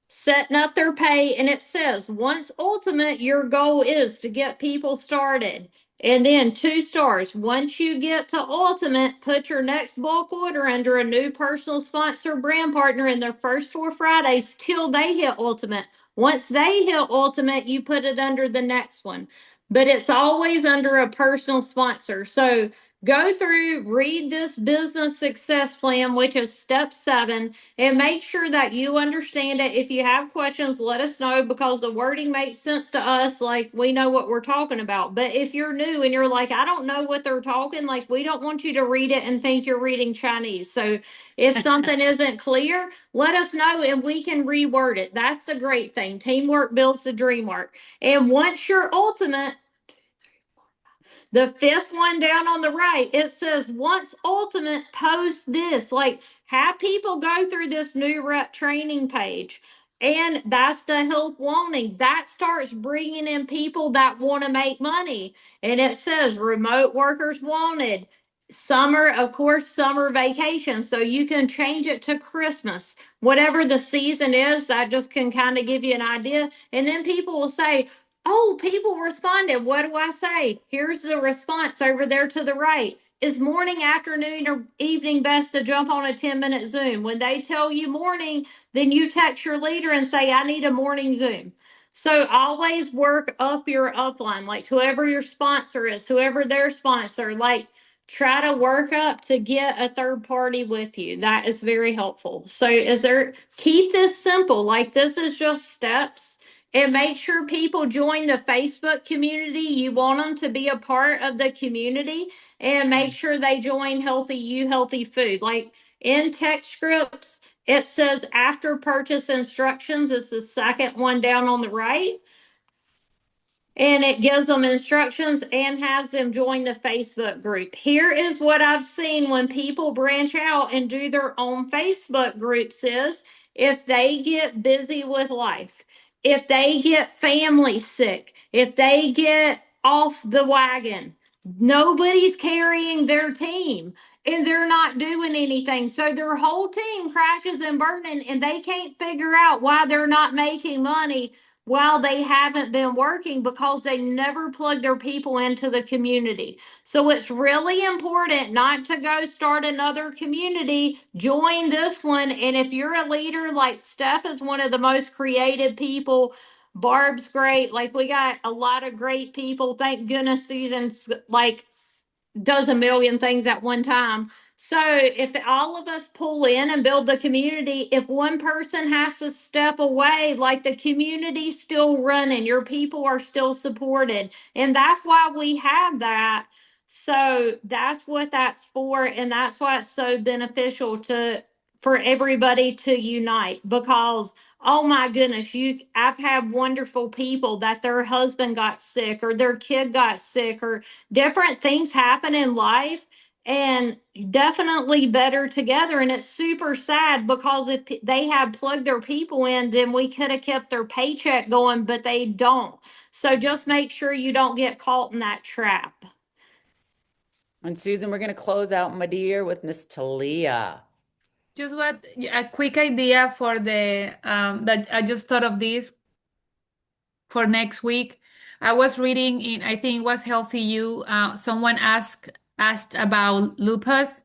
setting up their pay. And it says, once ultimate, your goal is to get people started. And then 2 stars. Once you get to ultimate, put your next bulk order under a new personal sponsor brand partner in their first 4 Fridays till they hit ultimate. Once they hit ultimate, you put it under the next one. But it's always under a personal sponsor. So go through, read this business success plan, which is step 7, and make sure that you understand it. If you have questions, let us know, because the wording makes sense to us. Like we know what we're talking about. But if you're new and you're like, I don't know what they're talking, like we don't want you to read it and think you're reading Chinese. So if something isn't clear, let us know and we can reword it. That's the great thing. Teamwork builds the dream work. And once you're ultimate, the 5th one down on the right, it says, once ultimate, post this. Like, have people go through this new rep training page. And that's the help wanting. That starts bringing in people that want to make money. And it says remote workers wanted. Summer, of course, summer vacation. So you can change it to Christmas. Whatever the season is, that just can kind of give you an idea. And then people will say, oh, people responded. What do I say? Here's the response over there to the right. Is morning, afternoon, or evening best to jump on a 10-minute Zoom? When they tell you morning, then you text your leader and say, I need a morning Zoom. So always work up your upline, like whoever your sponsor is, whoever their sponsor, like try to work up to get a third party with you. That is very helpful. So keep this simple. Like this is just steps. And make sure people join the Facebook community. You want them to be a part of the community, and make sure they join Healthy You, Healthy Food. Like in text scripts, it says after purchase instructions. It's the second one down on the right. and it gives them instructions and has them join the Facebook group. Here is what I've seen when people branch out and do their own Facebook groups is if they get busy with life, if they get family sick, if they get off the wagon, nobody's carrying their team and they're not doing anything. So their whole team crashes and burning and they can't figure out why they're not making money while they haven't been working because they never plug their people into the community. So it's really important not to go start another community, join this one. And if you're a leader, like Steph is one of the most creative people, Barb's great. Like we got a lot of great people. Thank goodness Susan's like does a million things at one time. So if all of us pull in and build the community, if one person has to step away, like the community's still running, your people are still supported. And that's why we have that. So that's what that's for. And that's why it's so beneficial to for everybody to unite because oh my goodness, I've had wonderful people that their husband got sick or their kid got sick or different things happen in life and definitely better together. And it's super sad because if they had plugged their people in, then we could have kept their paycheck going, but they don't. So just make sure you don't get caught in that trap. And Susan, we're going to close out, my dear, with Miss Talia. Just what a quick idea for the that I just thought of this for next week. I was reading in, I think it was Healthy You. Someone asked about lupus,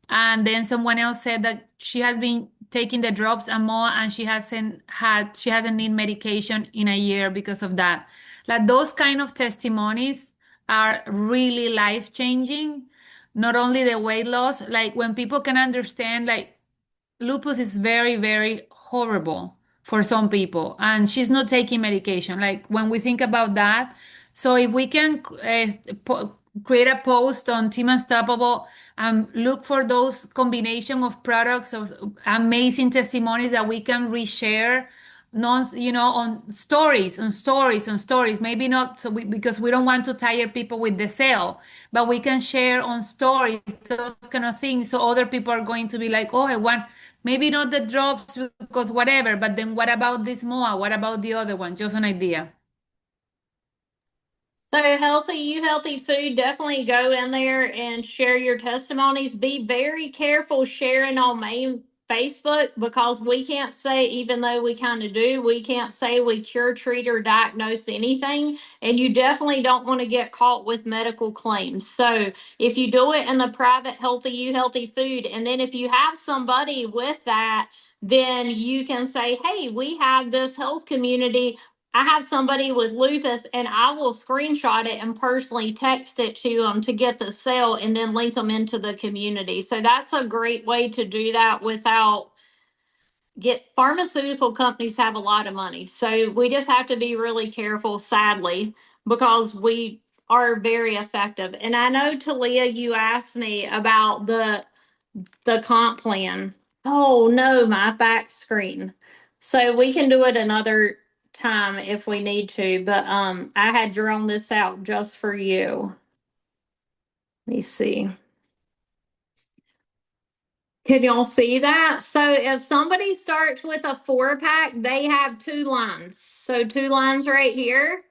and then someone else said that she has been taking the drops and more, and she hasn't need medication in a year because of that. Like those kind of testimonies are really life changing. Not only the weight loss, like when people can understand, like lupus is very, very horrible for some people, and she's not taking medication. Like when we think about that, so if we can create a post on Team Unstoppable and look for those combination of products of amazing testimonies that we can reshare non on stories on stories, maybe not so because we don't want to tire people with the sale, but we can share on stories those kind of things so other people are going to be like, oh, I want maybe not the drops because whatever, but then what about this more, what about the other one? Just an idea. So healthy, you healthy food, definitely go in there and share your testimonies. Be very careful sharing on main Facebook because we can't say, even though we kind of do, we can't say we cure, treat, or diagnose anything. And you definitely don't want to get caught with medical claims. So if you do it in the private healthy, you healthy food, and then if you have somebody with that, then you can say, hey, we have this health community. I have somebody with lupus and I will screenshot it and personally text it to them to get the sale and then link them into the community. So that's a great way to do that without get pharmaceutical companies have a lot of money. So we just have to be really careful, sadly, because we are very effective. And I know Talia, you asked me about the comp plan. Oh no, my back screen. So we can do it another time if we need to, but I had drawn this out just for you. Let me see. Can y'all see that? So if somebody starts with a 4-pack, they have 2 lines. So 2 lines right here.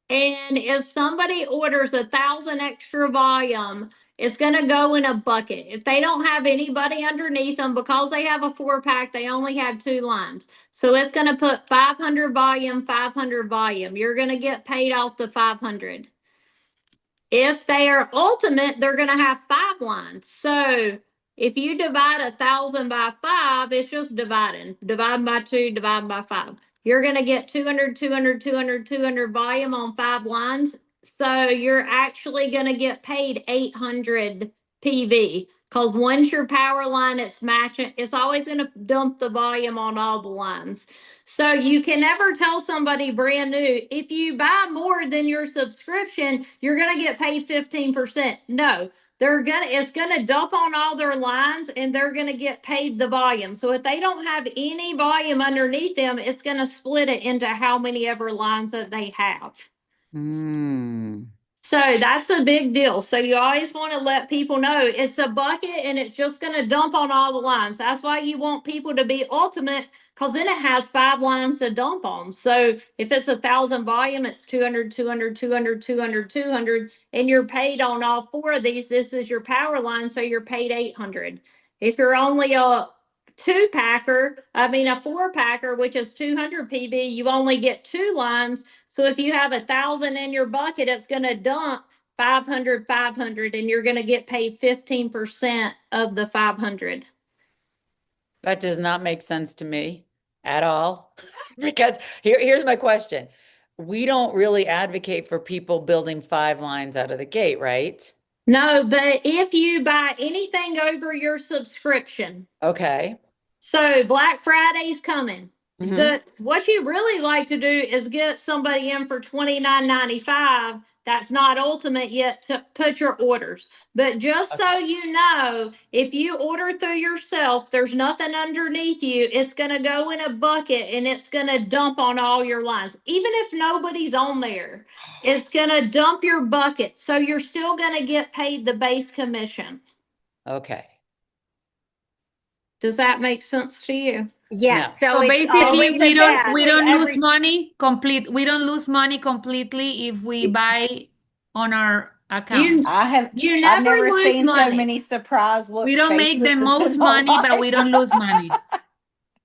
And if somebody orders 1,000 extra volume, it's going to go in a bucket. If they don't have anybody underneath them, because they have a 4-pack, they only have 2 lines. So it's going to put 500 volume, 500 volume. You're going to get paid off the 500. If they are ultimate, they're going to have 5 lines. So if you divide 1,000 by 5, it's just dividing. Divide by 2, divide by 5. You're going to get 200, 200, 200, 200 volume on 5 lines. So you're actually going to get paid 800 PV because once your power line, it's matching, it's always going to dump the volume on all the lines. So you can never tell somebody brand new, if you buy more than your subscription, you're going to get paid 15%. No, it's gonna dump on all their lines and they're gonna get paid the volume. So if they don't have any volume underneath them, it's gonna split it into how many ever lines that they have. Mm. So that's a big deal. So you always want to let people know it's a bucket and it's just going to dump on all the lines. That's why you want people to be ultimate, because then it has 5 lines to dump on. So if it's 1,000 volume, it's 200, 200, 200, 200, 200, and you're paid on all 4 of these. This is your power line, so you're paid 800. If you're only a a 4 packer, which is 200 PB, you only get 2 lines. So if you have 1,000 in your bucket, it's going to dump 500, 500, and you're going to get paid 15% of the 500. That does not make sense to me at all. Because here's my question. We don't really advocate for people building 5 lines out of the gate, right? No, but if you buy anything over your subscription, Okay. so Black Friday's coming. Mm-hmm. What you really like to do is get somebody in for $29.95 that's not ultimate yet to put your orders. But just so you know, if you order through yourself, there's nothing underneath you. It's going to go in a bucket and it's going to dump on all your lines. Even if nobody's on there, it's going to dump your bucket. So you're still going to get paid the base commission. Okay. Does that make sense to you? Yes. No. So So it's basically, always a bet. we don't lose Every money complete. We don't lose money completely if we buy on our You account. you I've never never lose seen so money. many surprised We look don't make the faces most in my money, but we life. don't lose money.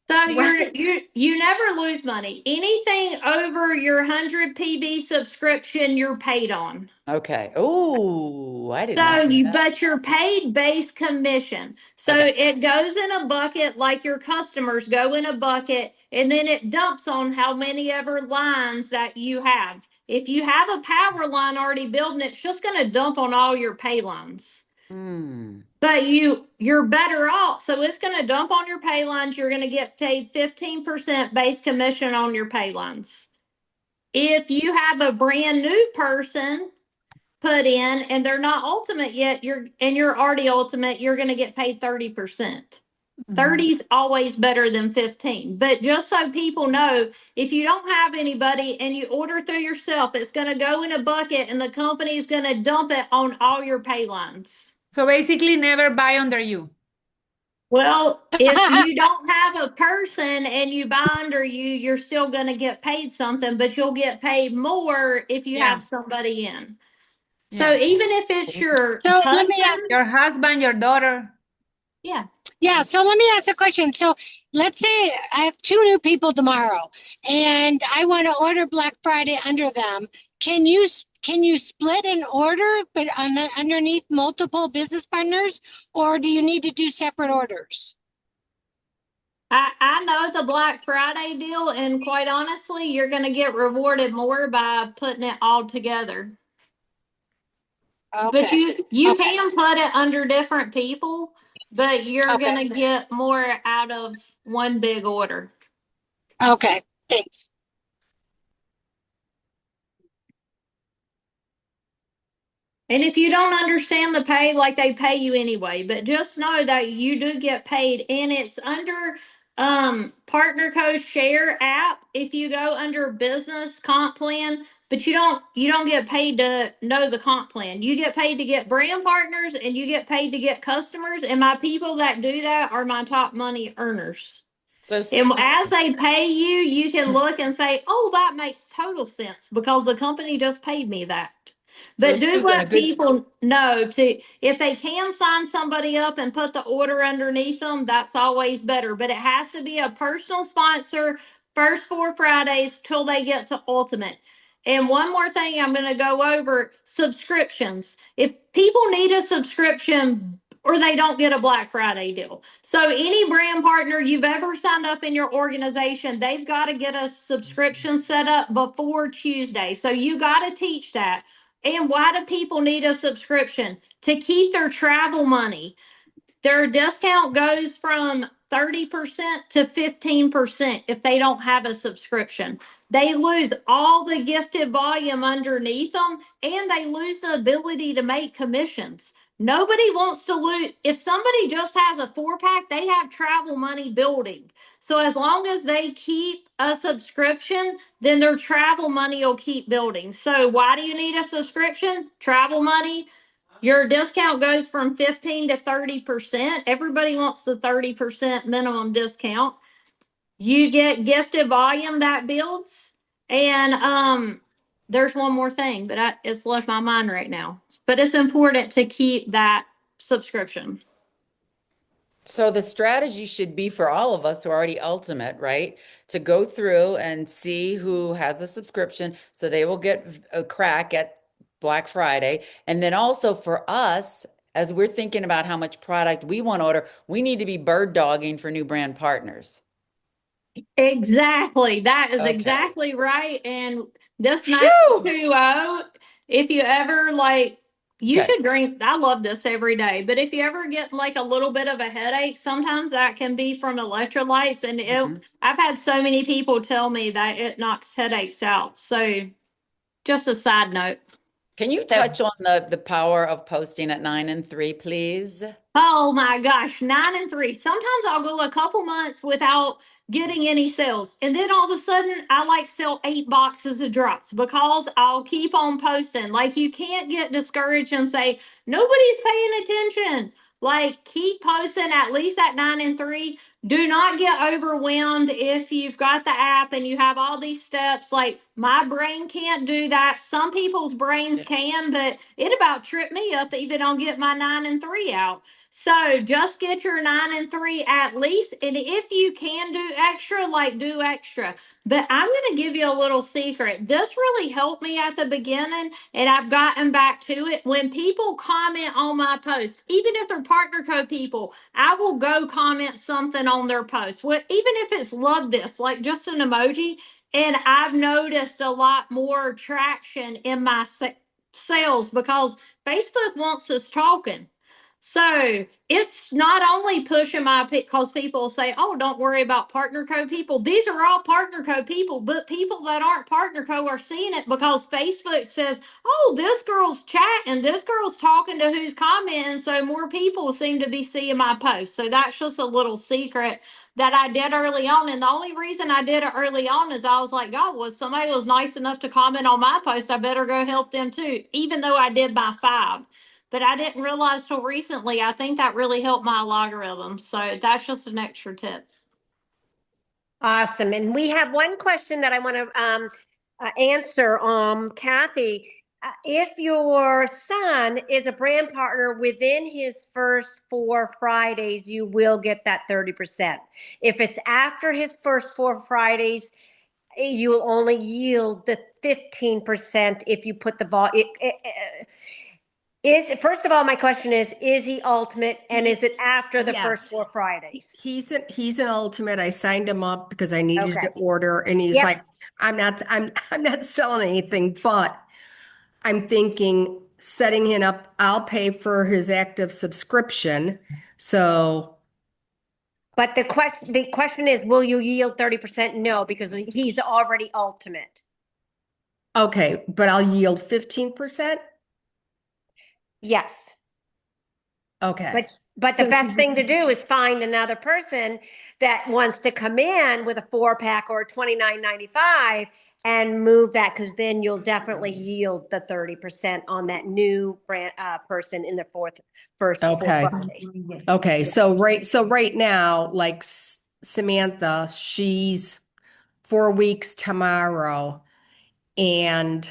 So Well, you never lose money. Anything over your 100 PB subscription, you're paid on. Okay. Oh, I did not So know you that. but you're paid base commission. So Okay. it goes in a bucket like your customers go in a bucket, and then it dumps on how many ever lines that you have. If you have a power line already built, it's just going to dump on all your pay lines. Mm. But you're better off. So it's going to dump on your pay lines. You're going to get paid 15% base commission on your pay lines. If you have a brand new person put in and they're not ultimate yet, you're already ultimate, you're going to get paid 30%. 30 is always better than 15. But just so people know, if you don't have anybody and you order through yourself, it's going to go in a bucket and the company is going to dump it on all your pay lines. So basically, never buy under you. Well, if you don't have a person and you buy under you, you're still going to get paid something, but you'll get paid more if you Yeah. have somebody in. So Yeah. even if it's your So let me ask, husband, Your husband, your daughter. yeah. yeah, so let me ask a question. So let's say I have 2 new people tomorrow and I want to order Black Friday under them. Can you split an order but underneath multiple business partners, or do you need to do separate orders? I know the Black Friday deal, and quite honestly, you're going to get rewarded more by putting it all together. But Okay. you Okay. can put it under different people, but you're Okay. going to get more out of one big order. Okay. Thanks. And if you don't understand the pay, like they pay you anyway, but just know that you do get paid, and it's under partner code share app. If you go under business comp plan, but you don't get paid to know the comp plan. You get paid to get brand partners and you get paid to get customers. And my people that do that are my top money earners. So, And as they pay you, you can look and say, oh, that makes total sense because the company just paid me that. so But do Susan, a let good people know to, if they can sign somebody up and put the order underneath them, that's always better. But it has to be a personal sponsor first 4 Fridays till they get to ultimate. And one more thing I'm going to go over subscriptions. If people need a subscription or they don't get a Black Friday deal. So any brand partner you've ever signed up in your organization, they've got to get a subscription set up before Tuesday. So you got to teach that. And why do people need a subscription? To keep their travel money. Their discount goes from 30% to 15% if they don't have a subscription. they lose all the gifted volume underneath them, and they lose the ability to make commissions. Nobody wants to lose. If somebody just has a 4-pack, they have travel money building. So as long as they keep a subscription, then their travel money will keep building. So why do you need a subscription? Travel money. Your discount goes from 15 to 30%. Everybody wants the 30% minimum discount. You get gifted volume that builds. And there's one more thing, but it's left my mind right now. But it's important to keep that subscription. So the strategy should be for all of us who are already ultimate, right? To go through and see who has a subscription so they will get a crack at Black Friday. And then also for us, as we're thinking about how much product we want to order, we need to be bird dogging for new brand partners. Exactly. That is Okay. exactly right. And this Phew! 920, if you ever you Okay. should drink. I love this every day, but if you ever get like a little bit of a headache, sometimes that can be from electrolytes. And Mhm. I've had so many people tell me that it knocks headaches out. So just a side note. Can you touch on the power of posting at 9 and 3, please? Oh my gosh, 9 and 3. Sometimes I'll go a couple months without getting any sales. And then all of a sudden, I sell 8 boxes of drops because I'll keep on posting. You can't get discouraged and say, nobody's paying attention. Keep posting at least at 9 and 3. Do not get overwhelmed if you've got the app and you have all these steps. My brain can't do that. Some people's brains can, but it about tripped me up even on get my 9 and 3 out. So just get your 9 and 3 at least. And if you can do extra, do extra. But I'm going to give you a little secret. This really helped me at the beginning, and I've gotten back to it. When people comment on my post, even if they're partner code people, I will go comment something on their post. Even if it's love this, just an emoji. And I've noticed a lot more traction in my sales because Facebook wants us talking. So it's not only pushing my because people say, "Oh, don't worry about partner code people." These are all partner code people, but people that aren't partner code are seeing it because Facebook says, "Oh, this girl's chatting, this girl's talking to who's commenting," so more people seem to be seeing my post. So that's just a little secret that I did early on, and the only reason I did it early on is I was like, "God, was somebody was nice enough to comment on my post, I better go help them too," even though I did my 5. But I didn't realize till recently. I think that really helped my logarithm. So that's just an extra tip. Awesome. And we have one question that I want to answer, Kathy. If your son is a brand partner within his first 4 Fridays, you will get that 30%. If it's after his first 4 Fridays, you will only yield the 15% if you put the first of all, my question is he ultimate, and is it after the first Yes. 4 Fridays? He's an ultimate. I signed him up because I needed to Okay. order, and he's Yep. like, I'm not selling anything, but I'm thinking setting him up, I'll pay for his active subscription. So But the question is, will you yield 30%? No, because he's already ultimate. okay, but I'll yield 15%. Yes. Okay. But the best thing to do is find another person that wants to come in with a 4-pack or $29.95 and move that, because then you'll definitely yield the 30% on that new brand person in the first four Okay. Fridays. Okay. So right now, Samantha, she's 4 weeks tomorrow, and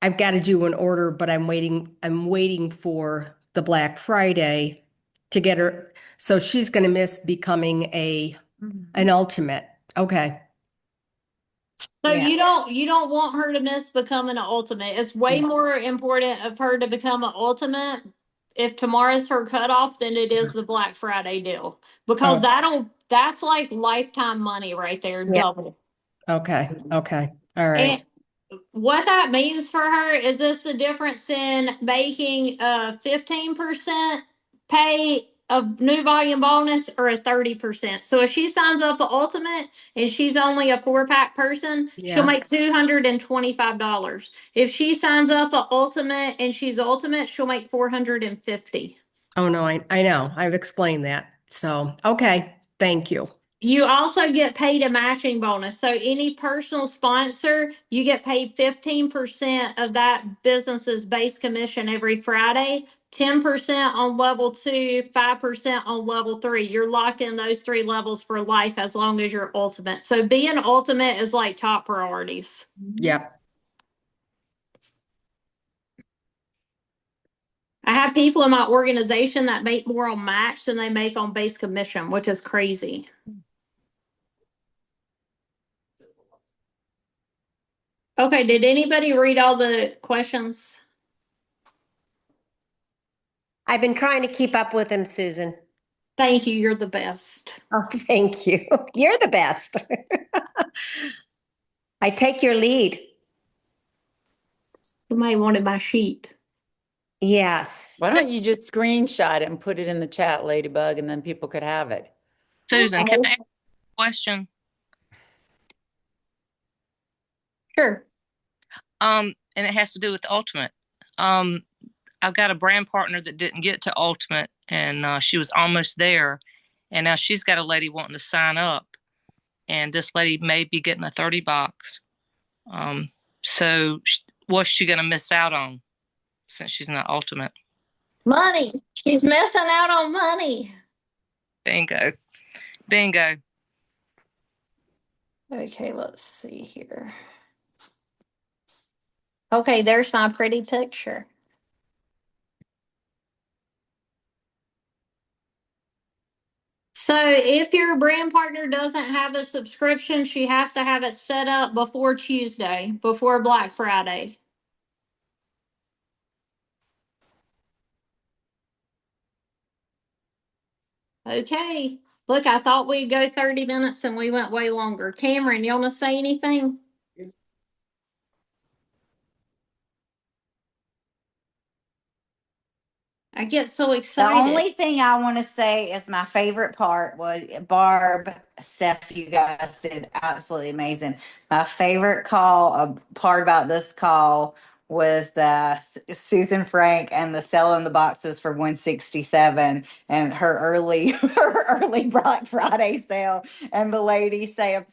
I've got to do an order, but I'm waiting for the Black Friday to get her. So she's going to miss becoming an ultimate. Okay. So Yeah. you don't want her to miss becoming an ultimate. It's way more important of her to become an ultimate if tomorrow's her cutoff than it is the Black Friday deal. Because that's like lifetime money right there, Yeah. double. Okay. Okay. All right. And what that means for her is this the difference in making a 15% pay a new volume bonus or a 30%. So if she signs up for Ultimate and she's only a 4-pack person, she'll Yeah. make $225. If she signs up for Ultimate and she's Ultimate, she'll make $450. Oh, no, I know. I've explained that. So, okay. Thank you. You also get paid a matching bonus. So any personal sponsor, you get paid 15% of that business's base commission every Friday, 10% on level 2, 5% on level 3. You're locked in those 3 levels for life as long as you're ultimate. So being ultimate is like top priorities. Yep. I have people in my organization that make more on match than they make on base commission, which is crazy. Okay, did anybody read all the questions? I've been trying to keep up with him, Susan. Thank you. You're the best. Oh, thank you. You're the best. I take your lead. Somebody wanted my sheet. Yes. Why don't you just screenshot it and put it in the chat, Ladybug, and then people could have it. Susan, can I ask a question? Sure. And it has to do with Ultimate. I've got a brand partner that didn't get to Ultimate, and she was almost there, and now she's got a lady wanting to sign up, and this lady may be getting a 30 box. So what's she going to miss out on since she's not Ultimate? Money. She's missing out on money. Bingo. Bingo. Okay, let's see here. Okay, there's my pretty picture. So if your brand partner doesn't have a subscription, she has to have it set up before Tuesday, before Black Friday. Okay. Look, I thought we'd go 30 minutes and we went way longer. Cameron, you want to say anything? I get so The excited. only thing I want to say is my favorite part was Barb, Steph, you guys did absolutely amazing. My favorite part about this call was the Susan Frank and the selling the boxes for 167 and her early her early Black Friday sale and the lady saying,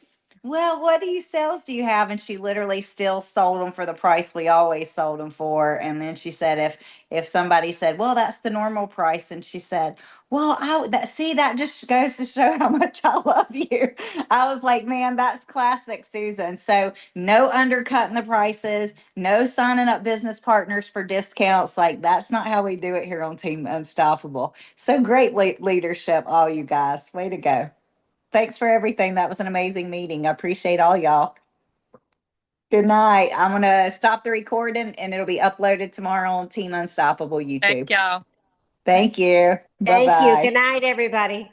well, what sales do you have? And she literally still sold them for the price we always sold them for. And then she said, if somebody said, well, that's the normal price, and she said, well, that just goes to show how much I love you. I was like, man, that's classic Susan. So no undercutting the prices, no signing up business partners for discounts. Like, that's not how we do it here on Team Unstoppable. So great leadership, all you guys. Way to go. Thanks for everything. That was an amazing meeting. I appreciate all y'all. Good night. I'm going to stop the recording and it'll be uploaded tomorrow on Team Unstoppable YouTube. Thank y'all. Thank you. Thank you. Bye-bye. Good night, everybody.